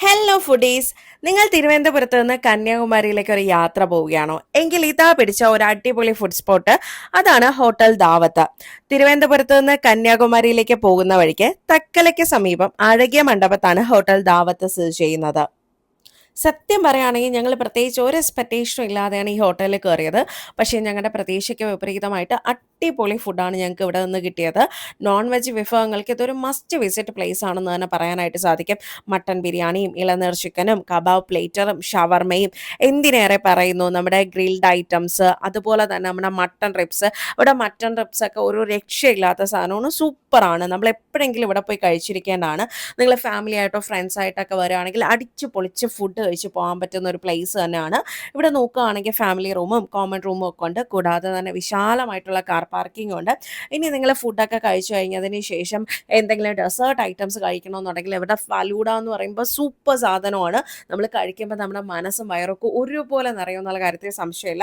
Hello foodies. നിങ്ങൾ തിരുവനന്തപുരത്ത് നിന്ന് കന്യാകുമാരിയിലേക്ക് ഒരു യാത്ര പോവുകയാണോ? എങ്കിൽ ഇതാ പിടിച്ച ഒരു അടിപൊളി ഫുഡ് സ്പോട്ട്. അതാണ് ഹോട്ടൽ ദാവത്ത്. തിരുവനന്തപുരത്ത് നിന്ന് കന്യാകുമാരിയിലേക്ക് പോകുന്ന വഴിക്ക് തക്കലയ്ക്ക് സമീപം അഴകിയ മണ്ഡപത്താണ് ഹോട്ടൽ ദാവത്ത് സ്ഥിതി ചെയ്യുന്നത്. സത്യം പറയുകയാണെങ്കിൽ ഞങ്ങൾ പ്രത്യേകിച്ച് ഒരു എക്സ്പെക്റ്റേഷനും ഇല്ലാതെയാണ് ഈ ഹോട്ടലിൽ കയറിയത്. പക്ഷേ ഞങ്ങളുടെ പ്രതീക്ഷയ്ക്ക് വിപരീതമായിട്ട് അടിപൊളി ഫുഡാണ് ഞങ്ങൾക്ക് ഇവിടെ നിന്ന് കിട്ടിയത്. നോൺ വെജ് വിഭവങ്ങൾക്ക് ഇതൊരു മസ്റ്റ് വിസിറ്റ് പ്ലേസ് ആണെന്ന് തന്നെ പറയാനായിട്ട് സാധിക്കും. മട്ടൻ ബിരിയാണിയും ഇളനീർ ചിക്കനും കബാബ് പ്ലേറ്ററും ഷവർമയും, എന്തിനേറെ പറയുന്നു നമ്മുടെ ഗ്രിൽഡ് ഐറ്റംസ്, അതുപോലെ തന്നെ നമ്മുടെ മട്ടൺ റിബ്സ്. ഇവിടെ മട്ടൺ റിബ്സ് ഒക്കെ ഒരു രക്ഷയില്ലാത്ത സാധനമാണ്, സൂപ്പറാണ്. നമ്മൾ എപ്പോഴെങ്കിലും ഇവിടെ പോയി കഴിച്ചിരിക്കേണ്ടതാണ്. നിങ്ങൾ ഫാമിലി ആയിട്ടോ ഫ്രണ്ട്സ് ആയിട്ടൊക്കെ വരികയാണെങ്കിൽ അടിച്ച് പൊളിച്ച് ഫുഡ് കഴിച്ച് പോകാൻ പറ്റുന്ന ഒരു പ്ലേസ് തന്നെയാണ്. ഇവിടെ നോക്കുകയാണെങ്കിൽ ഫാമിലി റൂമും കോമൺ റൂമും ഒക്കെ ഉണ്ട്. കൂടാതെ തന്നെ വിശാലമായിട്ടുള്ള കാർ പാർക്കിംഗ് ഉണ്ട്. ഇനി നിങ്ങൾ ഫുഡൊക്കെ കഴിച്ചു കഴിഞ്ഞതിന് ശേഷം എന്തെങ്കിലും ഡെസേർട്ട് ഐറ്റംസ് കഴിക്കണമെന്നുണ്ടെങ്കിൽ ഇവിടെ ഫലൂഡ എന്ന് പറയുമ്പോൾ സൂപ്പർ സാധനമാണ്. നമ്മൾ കഴിക്കുമ്പോൾ നമ്മുടെ മനസ്സും വയറൊക്കെ ഒരുപോലെ നിറയുമെന്നുള്ള കാര്യത്തിൽ സംശയമില്ല.